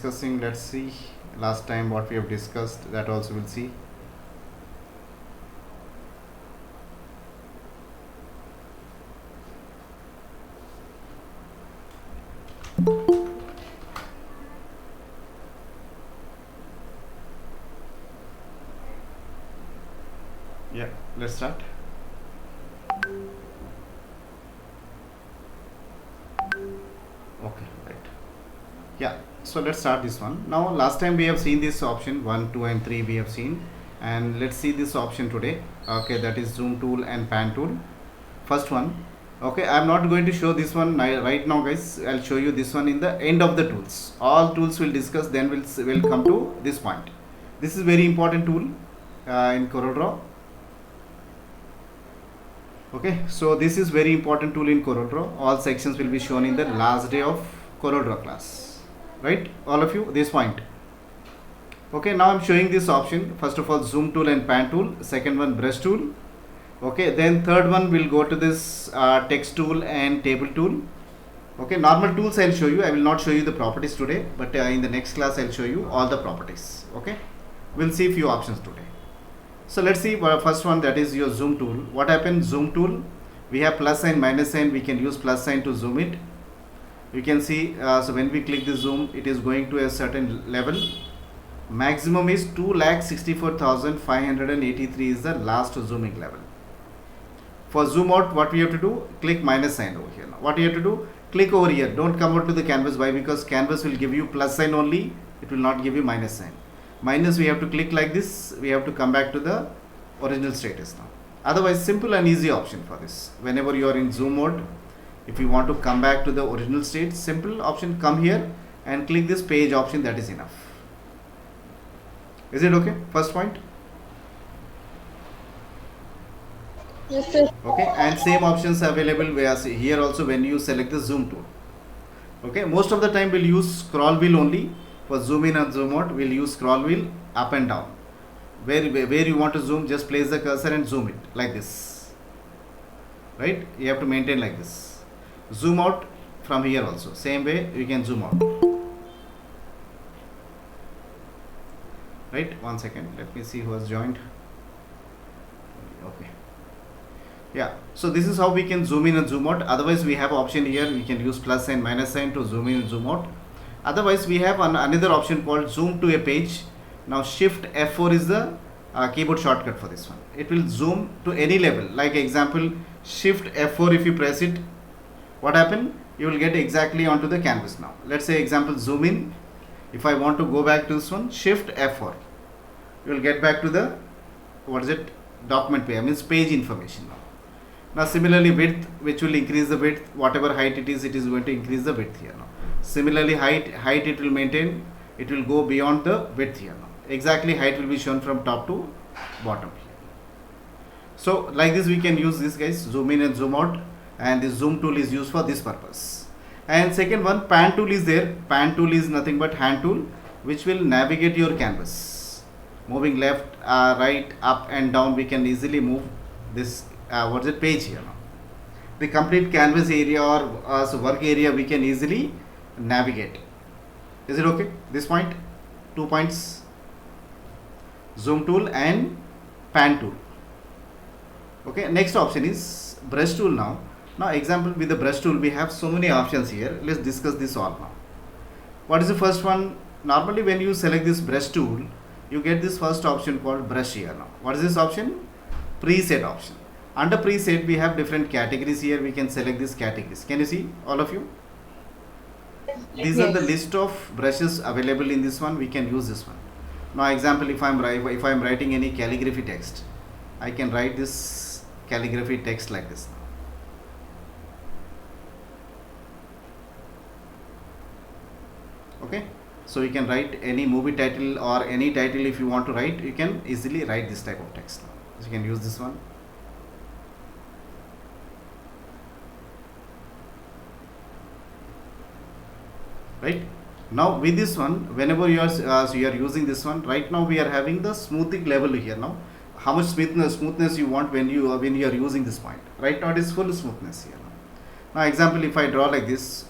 discussing, let's see last time what we have discussed, that also we'll see. Yeah, let's start. Okay, right. Yeah, so let's start this one. Now last time we have seen this option 1, 2 and 3 we have seen, and let's see this option today. Okay, that is zoom tool and pan tool. First one. Okay, I'm not going to show this one right now, guys. I'll show you this one in the end of the tools. All tools we'll discuss, then we'll come to this point. This is very important tool in CorelDraw. Okay, so this is very important tool in CorelDraw. All sections will be shown in the last day of CorelDraw class, right? All of you, this point. Okay, now I'm showing this option. First of all, zoom tool and pan tool. Second one, brush tool. Okay, then third one will go to this text tool and table tool. Okay, normal tools I'll show you. I will not show you the properties today, but in the next class I'll show you all the properties. Okay, we'll see few options today. So let's see first one, that is your zoom tool. What happens? Zoom tool, we have plus sign, minus sign. We can use plus sign to zoom it. You can see, so when we click the zoom, it is going to a certain level. Maximum is 2,64,583 is the last zooming level. For zoom out, what we have to do? Click minus sign over here. Now, what you have to do? Click over here. Don't come out to the canvas. Why? Because canvas will give you plus sign only. It will not give you minus sign. Minus, we have to click like this. We have to come back to the original status now. Otherwise, simple and easy option for this. Whenever you are in zoom mode, if you want to come back to the original state, simple option, come here and click this page option. That is enough. Is it okay? First point. Yes, sir. Okay, and same options available here also when you select the zoom tool. Okay, most of the time we'll use scroll wheel only. For zoom in and zoom out, we'll use scroll wheel up and down. Where you want to zoom, just place the cursor and zoom it like this. Right? You have to maintain like this. Zoom out from here also. Same way you can zoom out. Right? 1 second. Let me see who has joined. Okay. Yeah. So this is how we can zoom in and zoom out. Otherwise, we have option here. We can use plus sign, minus sign to zoom in and zoom out. Otherwise, we have another option called zoom to a page. Now shift F4 is the keyboard shortcut for this one. It will zoom to any level. Like example, shift F4, if you press it, what happen? You will get exactly onto the canvas now. Let's say example, zoom in. If I want to go back to this one, shift F4. You will get back to the, what is it? Document page, means page information now. Now similarly width, which will increase the width, whatever height it is going to increase the width here now. Similarly height it will maintain, it will go beyond the width here now. Exactly height will be shown from top to bottom here. So like this we can use this, guys, zoom in and zoom out, and this zoom tool is used for this purpose. And second one, pan tool is there. Pan tool is nothing but hand tool which will navigate your canvas. Moving left, right, up and down, we can easily move this page here now. The complete canvas area or work area we can easily navigate. Is it okay? This point, 2 points, zoom tool and pan tool. Okay, next option is brush tool now. Now example, with the brush tool we have so many options here. Let's discuss this all now. What is the first one? Normally when you select this brush tool, you get this first option called brush here now. What is this option? Preset option. Under preset we have different categories here. We can select these categories. Can you see, all of you? These are the list of brushes available in this one. We can use this one. Now example, if I'm writing any calligraphy text, I can write this calligraphy text like this. Okay, so you can write any movie title or any title if you want to write. You can easily write this type of text. So you can use this one. Right now with this one, whenever you are using this one, right now we are having the smoothing level here now. How much smoothness you want when you are using this point. Right now it is full smoothness here now. Now example, if I draw like this,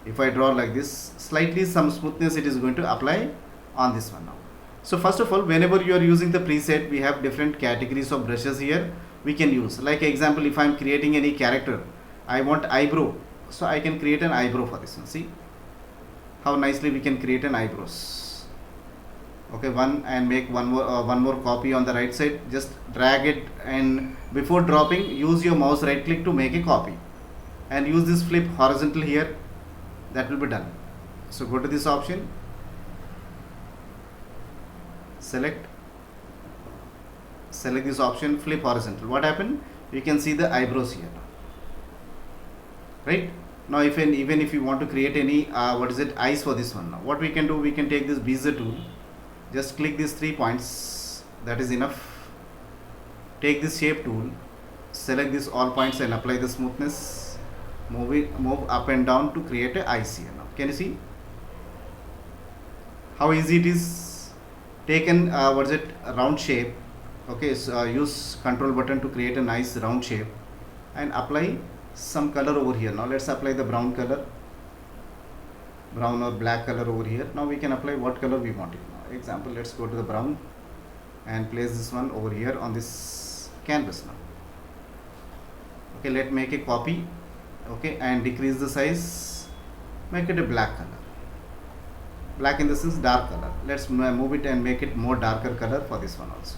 If I draw like this, slightly some smoothness it is going to apply on this one now. So first of all, whenever you are using the preset, we have different categories of brushes here we can use. Like example, if I am creating any character, I want eyebrow, so I can create an eyebrow for this one. See how nicely we can create an eyebrows. Okay, one, and make one more copy on the right side. Just drag it, and before dropping, use your mouse right click to make a copy, and use this flip horizontal here. That will be done. So go to this option, select this option, flip horizontal. What happened? You can see the eyebrows here, right? Now even if you want to create any eyes for this one, now what we can do, we can take this bezier tool, just click these 3 points, that is enough. Take this shape tool, select these all points and apply the smoothness, move up and down to create a eyes here. Now can you see how easy it is? Taken a round shape. Okay, so use control button to create a nice round shape and apply some color over here. Now let's apply the brown color, brown or black color over here. Now we can apply what color we want it. Now example, let's go to the brown and place this one over here on this canvas now. Okay, let make a copy. Okay, and decrease the size, make it a black color. Black in the sense dark color. Let's move it and make it more darker color for this one also.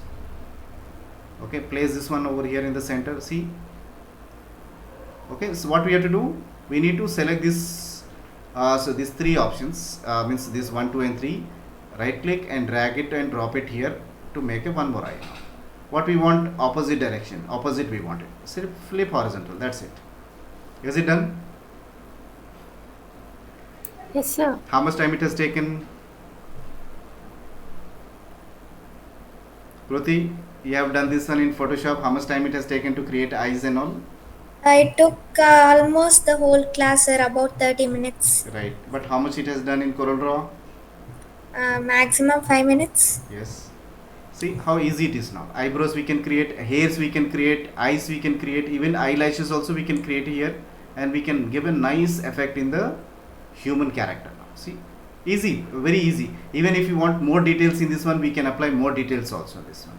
Okay, place this one over here in the center. See. Okay, so what we have to do, we need to select this. So these 3 options, means this 1, 2 and 3. Right click and drag it and drop it here to make a one more eye. What we want, opposite direction, opposite we want it. So flip horizontal. That's it. Is it done? Yes, sir. How much time it has taken? Kruti, you have done this one in Photoshop. How much time it has taken to create eyes and all? I took almost the whole class, sir, about 30 minutes. Right. But how much it has done in CorelDraw? Maximum 5 minutes. Yes. See how easy it is now. Eyebrows we can create, hairs we can create, eyes we can create, even eyelashes also we can create here, and we can give a nice effect in the human character now. See, easy, very easy. Even if you want more details in this one, we can apply more details also in this one.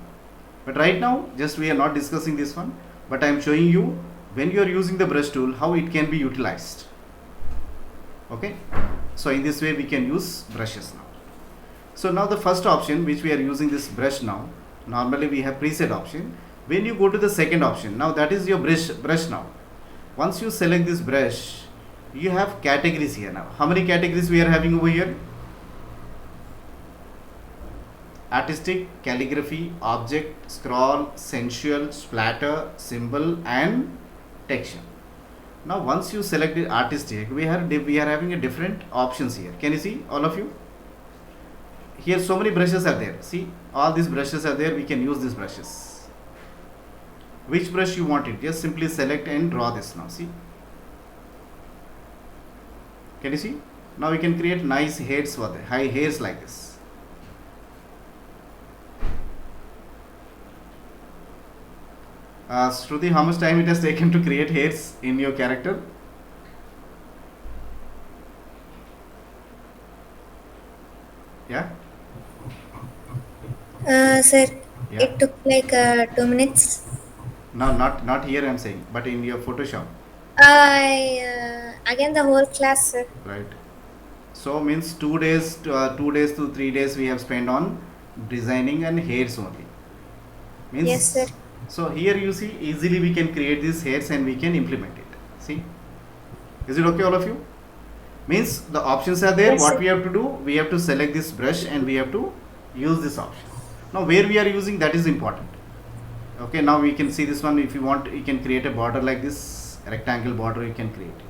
But right now, just we are not discussing this one, but I am showing you when you are using the brush tool how it can be utilized. Okay, so in this way we can use brushes now. So now the first option which we are using this brush now, normally we have preset option. When you go to the second option, now that is your brush now. Once you select this brush, you have categories here now. How many categories we are having over here? Artistic, calligraphy, object, scroll, sensual, splatter, symbol and texture. Now once you select the artistic, we are having a different options here. Can you see, all of you? Here so many brushes are there. See, all these brushes are there. We can use these brushes. Which brush you want it? Just simply select and draw this now. See, can you see? Now we can create nice hairs for the high hairs like this. Shruti, how much time it has taken to create hairs in your character? Yeah. Sir, Yeah. it took like 2 minutes. No, not here I'm saying, but in your Photoshop. Again the whole class, sir. Right. So means 2 days, 2 days to 3 days we have spent on designing and hairs only. Means, Yes, sir. so here you see easily we can create these hairs and we can implement it. See, is it okay all of you? Means the options are there. Yes, What sir. we have to do, we have to select this brush and we have to use this option. Now where we are using, that is important. Okay, now we can see this one. If you want, you can create a border like this, rectangle border you can create it.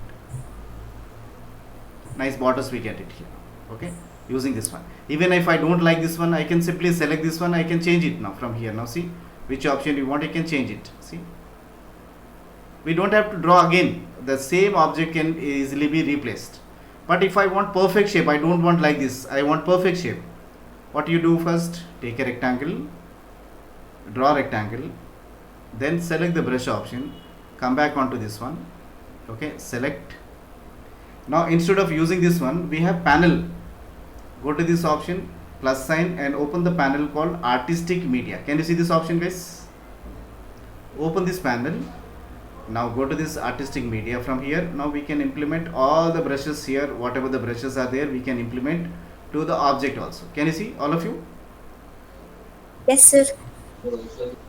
Nice borders we get it here. Okay, using this one. Even if I don't like this one, I can simply select this one. I can change it now from here. Now see which option you want, I can change it. See, we don't have to draw again. The same object can easily be replaced. But if I want perfect shape, I don't want like this, I want perfect shape. What you do first, take a rectangle, draw rectangle, then select the brush option, come back onto this one. Okay, select Now instead of using this one, we have panel. Go to this option, plus sign, and open the panel called artistic media. Can you see this option, guys? Open this panel. Now go to this artistic media. From here, now we can implement all the brushes here. Whatever the brushes are there, we can implement to the object also. Can you see, all of you? Yes, sir.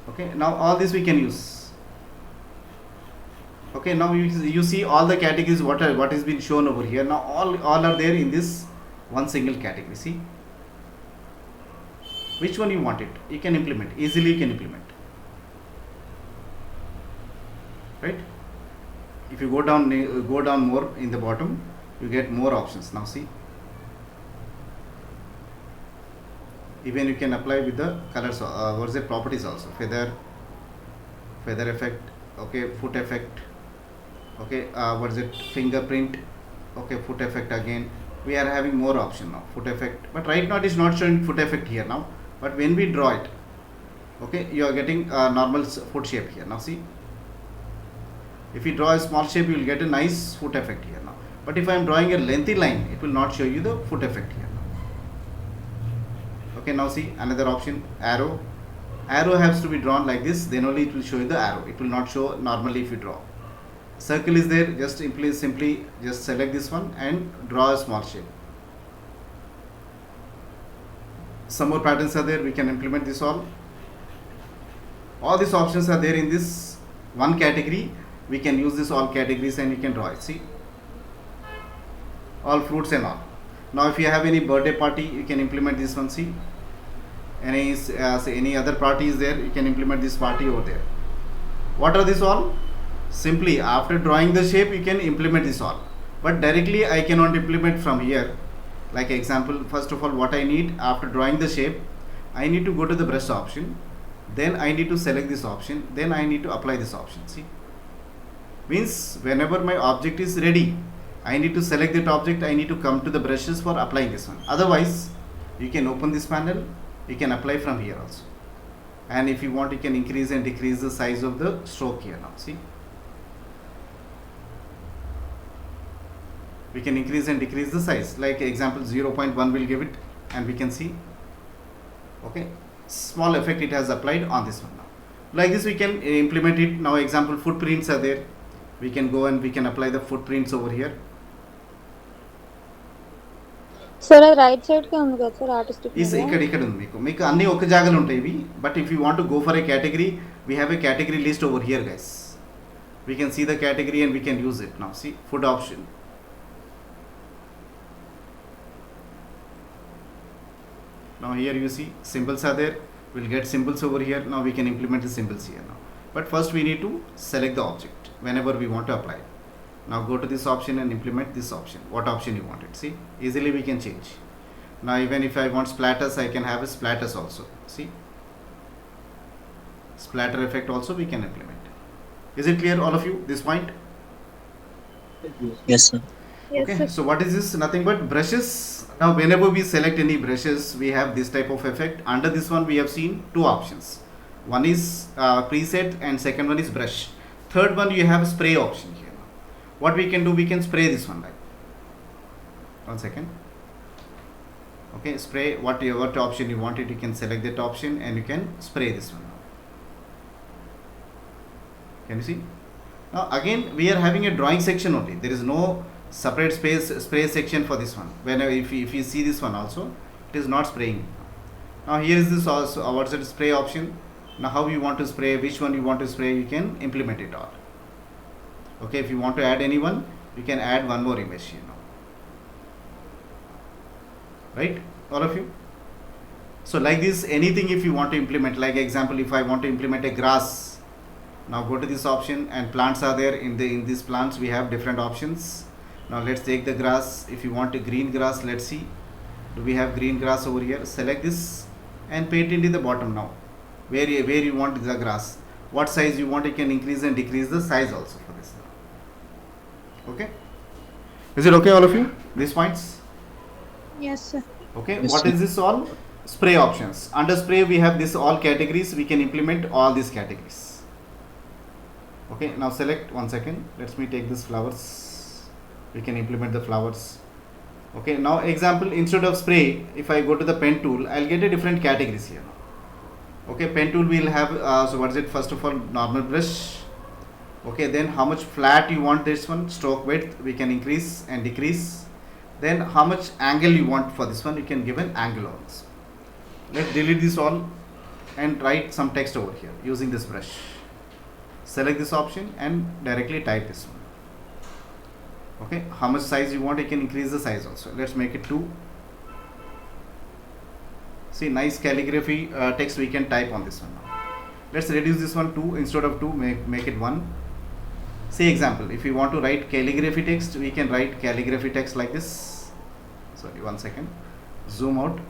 Okay, now all this we can use. Okay, now you see all the categories what is been shown over here. Now all are there in this one single category. See, which one you want it, you can implement easily. You can implement, right? If you go down more in the bottom, you get more options. Now see, even you can apply with the colors. What is it? Properties also. Feather effect. Okay, foot effect. Okay, what is it? Fingerprint. Okay, foot effect again. We are having more option now. Foot effect, but right now it is not showing foot effect here now. But when we draw it, okay, you are getting a normal foot shape here. Now see, if you draw a small shape, you will get a nice foot effect here now. But if I am drawing a lengthy line, it will not show you the foot effect here now. Okay, now see another option, arrow. Arrow has to be drawn like this, then only it will show you the arrow. It will not show normally if you draw. Circle is there, just simply just select this one and draw a small shape. Some more patterns are there, we can implement this all. All these options are there in this one category. We can use this all categories and you can draw it. See, all fruits and all. Now if you have any birthday party, you can implement this one. See, any other party is there, you can implement this party over there. What are these all? Simply after drawing the shape, you can implement this all, but directly I cannot implement from here. Like example, first of all, what I need after drawing the shape, I need to go to the brush option, then I need to select this option, then I need to apply this option. See, means whenever my object is ready, I need to select that object, I need to come to the brushes for applying this one. Otherwise, you can open this panel, you can apply from here also, and if you want, you can increase and decrease the size of the stroke here. Now see, we can increase and decrease the size. Like example, 0.1 will give it, and we can see, okay, small effect it has applied on this one. Now like this we can implement it. Now example, footprints are there, we can go and we can apply the footprints over here. Sir అది right side కే ఉంది కదా sir artistic Is ఇక్కడ ఉంది మీకు అన్ని ఒక జాగాలో ఉంటాయి ఇవి. But if you want to go for a category, we have a category list over here, guys. We can see the category and we can use it. Now see, food option. Now here you see symbols are there, we'll get symbols over here. Now we can implement the symbols here now, but first we need to select the object whenever we want to apply. Now go to this option and implement this option, what option you want it. See, easily we can change. Now even if I want splatters, I can have a splatters also. See, splatter effect also we can implement. Is it clear, all of you, this point? Yes, sir. Yes, Okay, sir. so what is this? Nothing but brushes. Now whenever we select any brushes, we have this type of effect. Under this one we have seen two options. One is preset and second one is brush. Third one, you have spray option here. What we can do, we can spray this one, like, one second. Okay, spray, what option you want it, you can select that option and you can spray this one. Can you see? Now again we are having a drawing section only, there is no separate spray section for this one. Whenever if you see this one also, it is not spraying. Now here is this also, what's the spray option. Now how you want to spray, which one you want to spray, you can implement it all. Okay, if you want to add anyone, you can add one more image here now, right, all of you? So like this, anything if you want to implement, like example, if I want to implement a grass, now go to this option and plants are there. In these plants we have different options. Now let's take the grass. If you want a green grass, let's see, do we have green grass over here? Select this and paint it in the bottom. Now where you want the grass, what size you want, you can increase and decrease the size also for this. Okay, is it okay, all of you, these points? yes sir. Okay, Yes, what sir. is this all? Spray options. Under spray we have this all categories, we can implement all these categories. Okay, now select, one second, let me take this flowers. we can implement the flowers. Okay, now example, instead of spray, if I go to the pen tool, I'll get a different categories here. Okay, pen tool will have so what is it, first of all, normal brush. Okay, then how much flat you want this one, stroke width we can increase and decrease. Then how much angle you want for this one, you can give an angle on this. Let's delete this all and write some text over here using this brush. Select this option and directly type this one. Okay, how much size you want, you can increase the size also. Let's make it 2. See, nice calligraphy text we can type on this one now. Let's reduce this one 2, instead of 2 make it 1. See example, if you want to write calligraphy text, we can write calligraphy text like this. Sorry, 1 second. Zoom out.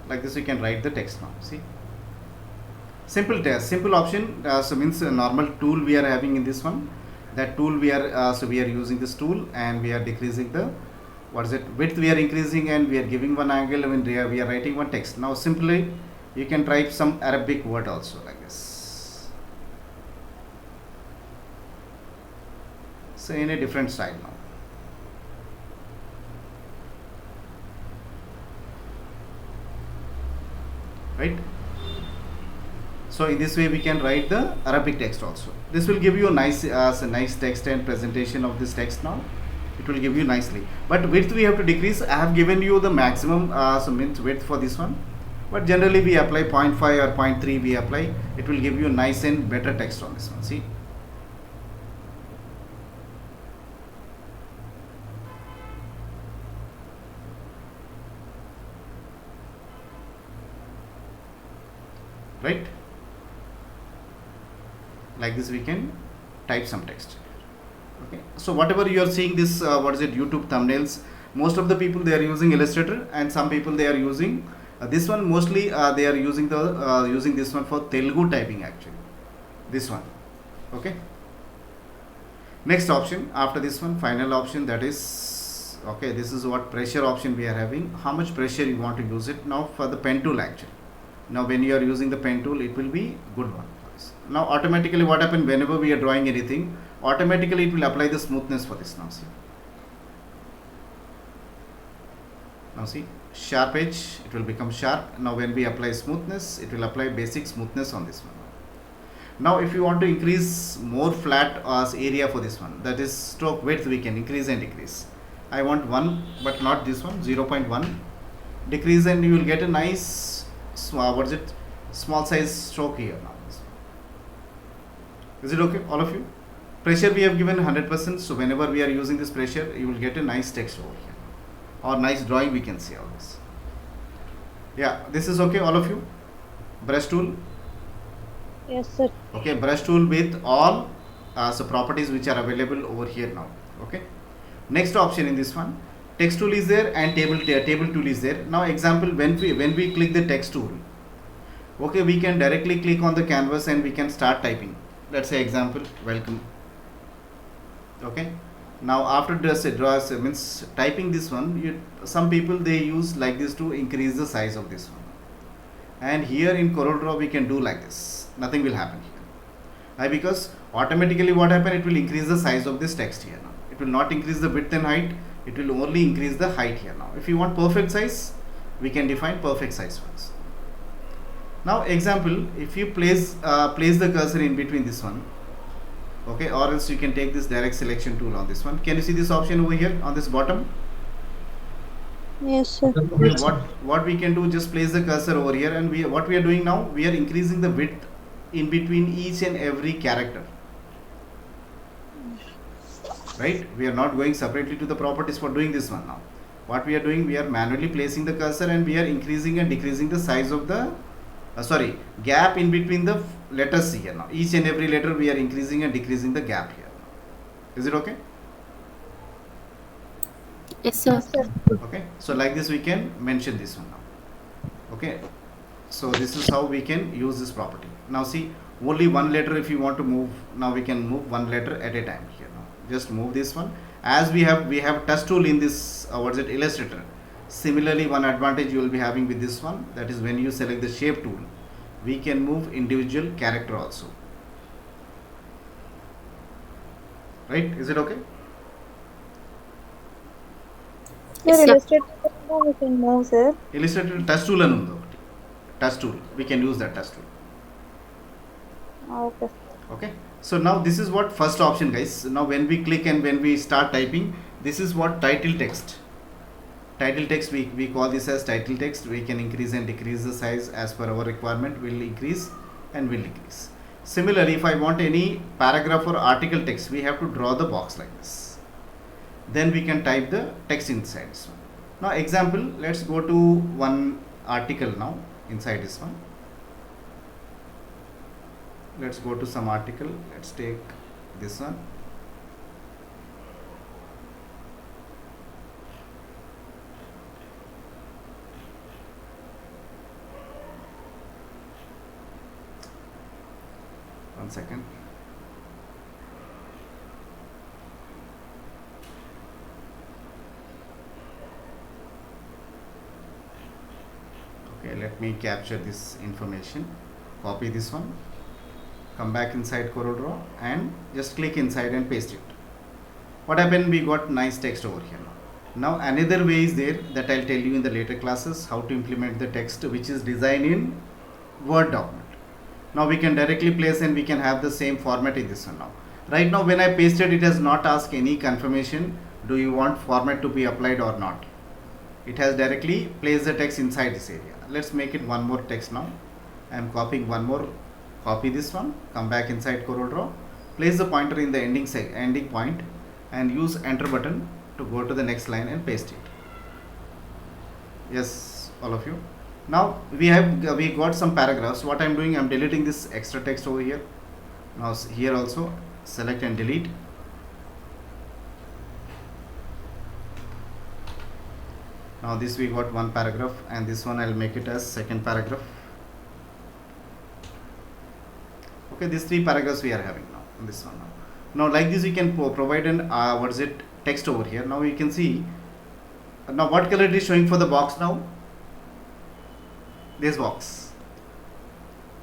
Like this, you can write the text now. See, simple text, simple option. So means a normal tool we are having in this one. That tool we are so we are using this tool and we are decreasing the what is it, width we are increasing, and we are giving one angle when we are writing one text. Now simply you can type some Arabic word also like this. So in a different style now. Right, so in this way we can write the Arabic text also. This will give you a nice text and presentation of this text. Now it will give you nicely, but width we have to decrease. I have given you the maximum so means width for this one, but generally we apply 0.5 or 0.3 we apply. It will give you nice and better text on this one. See, right, like this we can type some text. Okay, so whatever you are seeing this what is it, YouTube thumbnails, most of the people they are using Illustrator, and some people they are using this one. Mostly they are using the using this one for Telugu typing actually, this one. Okay, next option after this one, final option, that is, okay, this is what pressure option we are having. How much pressure you want to use it. Now for the pen tool actually, now when you are using the pen tool, it will be good one. Now automatically what happen, whenever we are drawing anything, automatically it will apply the smoothness for this. Now see, now see, sharp edge, it will become sharp. Now when we apply smoothness, it will apply basic smoothness on this one. Now if you want to increase more flat area for this one, that is stroke width, we can increase and decrease. I want 1, but not this one, 0.1. Decrease and you will get a nice what is it, small size stroke here. Now is it okay all of you? Pressure we have given 100%, so whenever we are using this pressure, you will get a nice text over here, or nice drawing we can see all this. Yeah, this is okay all of you. Brush tool. Yes, sir. Okay, brush tool with all so properties which are available over here now. Okay, next option in this one, text tool is there and table tool is there. Now example, when we click the text tool, okay, we can directly click on the canvas and we can start typing. Let's say example, welcome. Okay, now after draw means typing this one, some people they use like this to increase the size of this one, and here in CorelDraw we can do like this. Nothing will happen here. Why? Because automatically what happen, it will increase the size of this text here now. It will not increase the width and height, it will only increase the height here now. If you want perfect size, we can define perfect size ones. Now example, if you place the cursor in between this one, okay, or else you can take this direct selection tool on this one. Can you see this option over here on this bottom? Yes, sir. Okay, what we can do, just place the cursor over here, and what we are doing now, we are increasing the width in between each and every character. Right, we are not going separately to the properties for doing this one. Now what we are doing, we are manually placing the cursor and we are increasing and decreasing the size of the gap in between the letters here. Now each and every letter we are increasing and decreasing the gap here. Is it okay? Yes, sir. Yes, sir. Okay, so like this we can mention this one now. Okay, so this is how we can use this property. Now see, only one letter if you want to move, now we can move one letter at a time here now. Just move this one. As we have touch tool in this what is it, Illustrator. Similarly, one advantage you will be having with this one, that is when you select the shape tool, we can move individual character also. Right? Is it okay? Sir, Yes, sir. Illustrator we can move, sir. Illustrator touch tool అని ఉంది ఒకటి. Touch tool. We can use that touch tool. Okay. Okay, so now this is what first option, guys. Now when we click and when we start typing, this is what title text. Title text, we call this as title text. We can increase and decrease the size as per our requirement. Will increase and will decrease. Similarly, if I want any paragraph or article text, we have to draw the box like this. Then we can type the text inside this one. Now example, let's go to one article now inside this one. Let's go to some article. Let's take this one. One second. Okay, let me capture this information. Copy this one. Come back inside CorelDraw and just click inside and paste it. What happened? We got nice text over here now. Now another way is there that I'll tell you in the later classes, how to implement the text which is designed in Word document. Now we can directly place and we can have the same format in this one now. Right now when I pasted, it has not asked any confirmation, do you want format to be applied or not. It has directly placed the text inside this area. Let's make it one more text now. I am copying one more. Copy this one, come back inside CorelDraw, place the pointer in the ending point and use enter button to go to the next line and paste it. Yes, all of you. Now we got some paragraphs. What I am doing, I am deleting this extra text over here. Now here also select and delete. Now this we got one paragraph and this one I will make it as second paragraph. Okay, these three paragraphs we are having now in this one now. Now like this you can provide an text over here. Now you can see now what color it is showing for the box now. This box.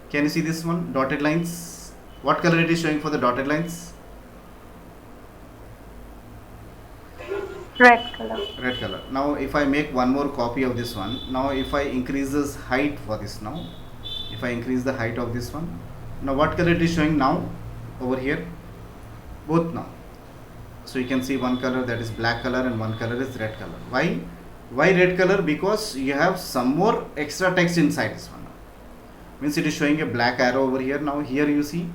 Can you see this one? Dotted lines. What color it is showing for the dotted lines? Red color. Red color. Now if I make one more copy of this one, now if I increase this height for this now, if I increase the height of this one, now what color it is showing now over here? Both now. So you can see one color, that is black color, and one color is red color. Why red color? Because you have some more extra text inside this one now. Means it is showing a black arrow over here. Now here you see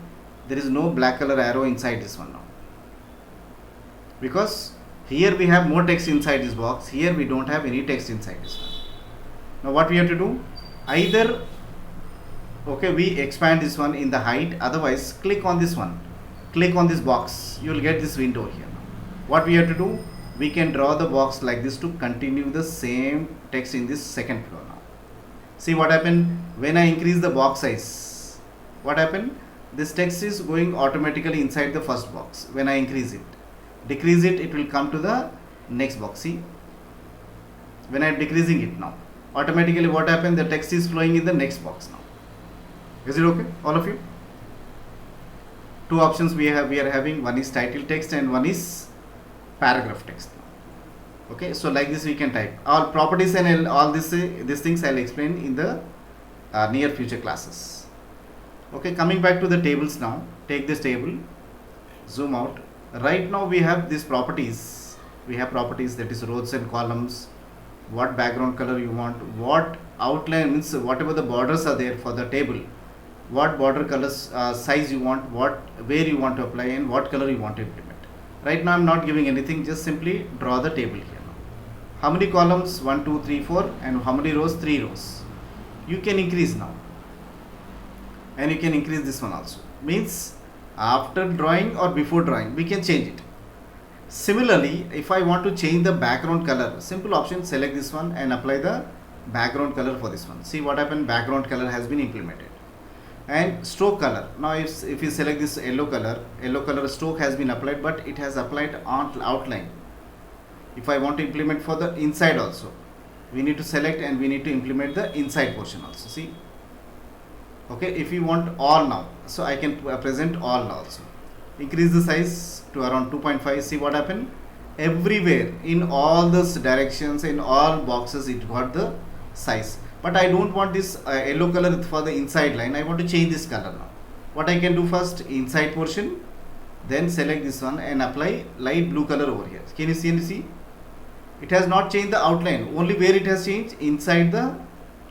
there is no black color arrow inside this one now, because here we have more text inside this box. Here we don't have any text inside this one. Now what we have to do? Either we expand this one in the height, otherwise click on this one, click on this box, you will get this window here. What we have to do? We can draw the box like this to continue the same text in this second floor now. See what happened when I increase the box size. What happened? This text is going automatically inside the first box. When I increase it, decrease it, it will come to the next box. See, when I am decreasing it now, automatically what happened? The text is flowing in the next box now. Is it okay, all of you? Two options we are having. One is title text and one is paragraph text. Okay, so like this we can type. All properties and all these things I'll explain in the near future classes. Okay, coming back to the tables now. Take this table, zoom out. Right now we have these properties. We have properties, that is rows and columns. What background color you want, what outline, means whatever the borders are there for the table, what border colors size you want, where you want to apply, and what color you want to implement. Right now I am not giving anything, just simply draw the table here now. How many columns? 1, 2, 3, 4. And how many rows? 3 rows. You can increase now, and you can increase this one also. Means after drawing or before drawing we can change it. Similarly, if I want to change the background color, simple option, select this one and apply the background color for this one. See what happened, background color has been implemented. And stroke color, now if you select this yellow color stroke has been applied, but it has applied on outline. If I want to implement for the inside also, we need to select and we need to implement the inside portion also. See, okay, if you want all now, so I can present all now also. Increase the size to around 2.5. See what happened, everywhere in all those directions, in all boxes, it got the size. But I don't want this yellow color for the inside line, I want to change this color now. What I can do, first inside portion, then select this one and apply light blue color over here. Can you see? It has not changed the outline, only where it has changed, inside the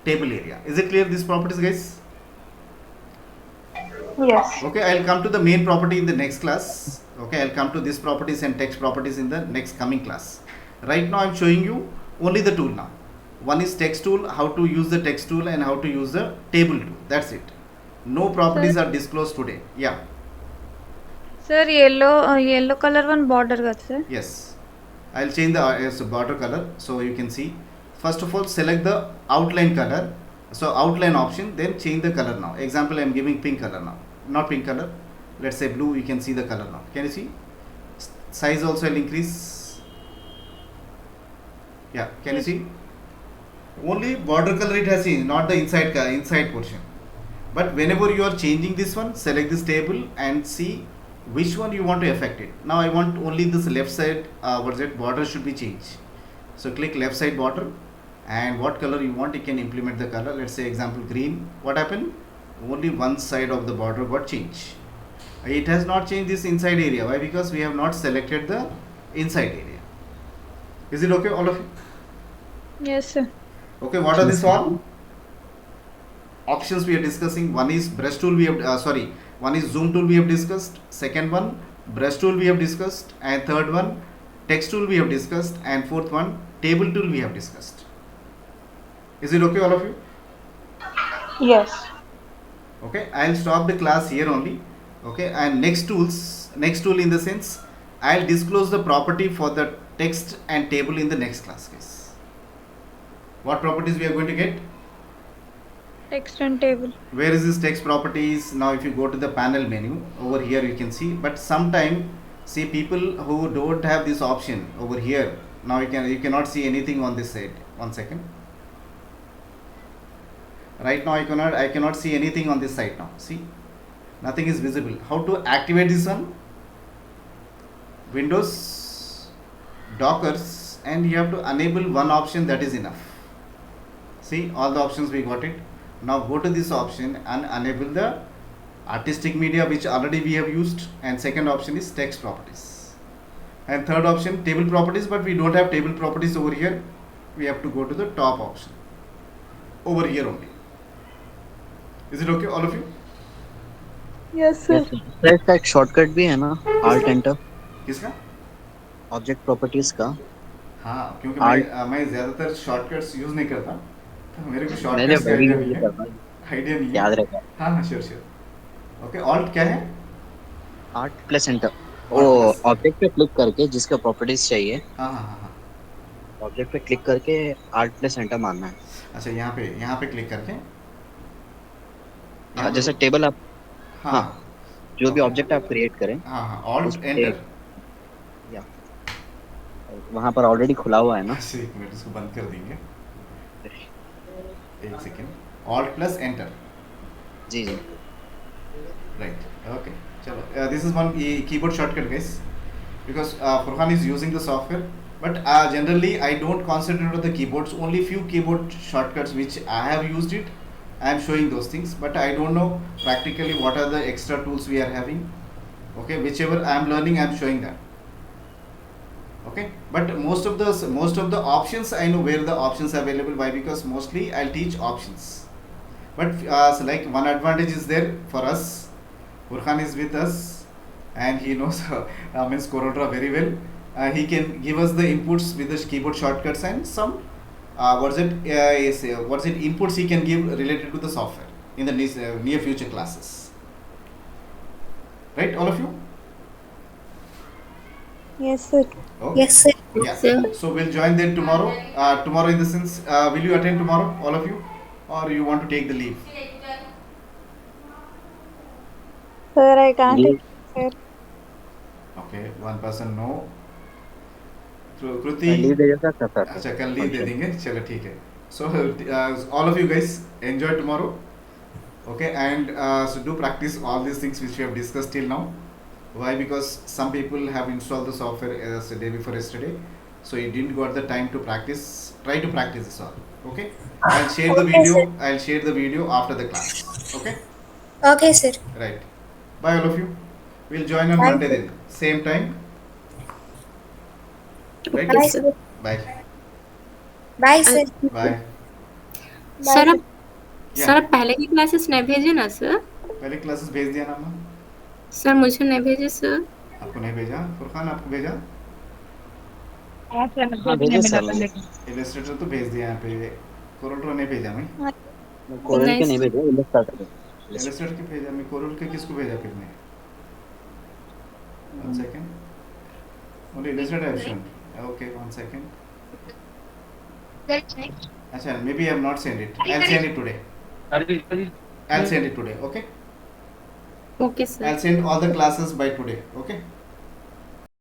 table area. Is it clear, these properties, guys? Yes. Okay, I'll come to the main property in the next class. Okay, I'll come to this properties and text properties in the next coming class. Right now I'm showing you only the tool now. One is text tool, how to use the text tool and how to use the table tool. That's it. No properties are disclosed today. Yeah. Sir, yellow color one border got sir. Yes. I'll change the border color so you can see. First of all, select the outline color. So outline option, then change the color now. Example, I'm giving pink color now. Not pink color. Let's say blue. You can see the color now. Can you see? Size also will increase. Yeah. Can you see? Only border color it has changed, not the inside portion. But whenever you are changing this one, select this table and see which one you want to affect it. Now I want only this left side border should be changed. So click left side border, and what color you want, you can implement the color. Let's say example green. What happened? Only one side of the border got changed. It has not changed this inside area. Why? Because we have not selected the inside area. Is it okay, all of you? Yes sir. Okay, what are these all options we are discussing? One is brush tool, we have one is zoom tool we have discussed, second one brush tool we have discussed, and third one text tool we have discussed, and fourth one table tool we have discussed. Is it okay, all of you? Yes. Okay, I'll stop the class here only. Okay, and next tool in the sense, I'll disclose the property for the text and table in the next class, guys. What properties we are going to get? Text and table. Where is this text properties? Now if you go to the panel menu, over here you can see, but sometime see people who don't have this option over here, now you cannot see anything on this side. One second. Right now I cannot see anything on this side now. See, nothing is visible. How to activate this one? Windows, Dockers, and you have to enable one option, that is enough. See, all the options we got it. Now go to this option and enable the artistic media, which already we have used, and second option is text properties, and third option table properties, but we don't have table properties over here. We have to go to the top option over here only. Is it okay, all of you? Yes, sir. Yes, sir इसका एक shortcut भी है ना, Alt Enter किसका? Object properties का. हाँ, क्योंकि Alt- मैं ज़्यादातर शॉर्टकट्स यूज़ नहीं करता, तो मेरे को मैंने शॉर्टकट्स का बड़ी आइडिया यूज नहीं है. करता हूँ, आइडिया नहीं है. याद रहेगा. हाँ, श्योर. ओके, ऑल्ट क्या है? Alt प्लस एंटर, Alt वो plus. ऑब्जेक्ट पे क्लिक करके जिसका प्रॉपर्टीज चाहिए, हाँ. ऑब्जेक्ट पे क्लिक करके Alt प्लस एंटर मारना है. अच्छा, यहाँ पे क्लिक करके हाँ, जैसे टेबल आप हाँ जो भी Okay. ऑब्जेक्ट आप क्रिएट करें, हाँ, ऑल्ट उस पे- एंटर. या वहाँ पर ऑलरेडी खुला हुआ है ना. अच्छा, एक मिनट, इसको बंद कर देंगे. एक सेकेंड. Alt plus enter. जी. Right. Okay. Chalo. This is one keyboard shortcut, guys. Because Furhan is using the software, but generally I don't concentrate on the keyboards. Only few keyboard shortcuts which I have used it. I am showing those things, but I don't know practically what are the extra tools we are having. Okay, whichever I am learning, I am showing that. Okay, but most of the options I know where the options are available. Why? Because mostly I'll teach options. But so like one advantage is there for us. Furhan is with us and he knows means CorelDraw very well. He can give us the inputs with the keyboard shortcuts and some inputs he can give related to the software in the near future classes. Right, all of you? Yes, sir. Okay. Yes, sir. Yeah. Sir. So we'll join them tomorrow. Tomorrow in the sense, will you attend tomorrow, all of you, or you want to take the leave? Sir, I can't Leave. sir. Okay, one person no. Kriti leave दे देता था sir अच्छा कल leave दे function देंगे चलो ठीक है so all of you guys enjoy tomorrow okay and so do practice all these things which we have discussed till now. Why? Because some people have installed the software as a day before yesterday, so you didn't got the time to practice. Try to practice this all. Okay, I'll share the Okay, video. sir. I'll share the video after the class. Okay, Okay, sir. right. Bye all of you. We'll join on Bye, Monday sir. then, same time. Right. Okay, Bye, sir. sir. Bye. Bye, sir. Bye. Bye, sir sir. आप sir आप पहले की classes नहीं भेजे ना sir? पहले classes भेज दिया ना मैम? सर मुझे नहीं भेजे सर। आपको नहीं भेजा? फुरखान आपको भेजा? हाँ भेजे सर मैंने इलस्ट्रेटर तो भेज दिया यहाँ पे, कोरल नहीं भेजा मैं। कोरल नहीं के नहीं सर। भेजे इलस्ट्रेटर के इलस्ट्रेटर के भेजा मैं, कोरल के किसको भेजा फिर मैं? One second. Only illustrator I have shown. Okay, one second. अच्छा, maybe I have not sent it. I'll send it today. I'll send it today. Okay. Okay sir. I'll send all the classes by today. Okay.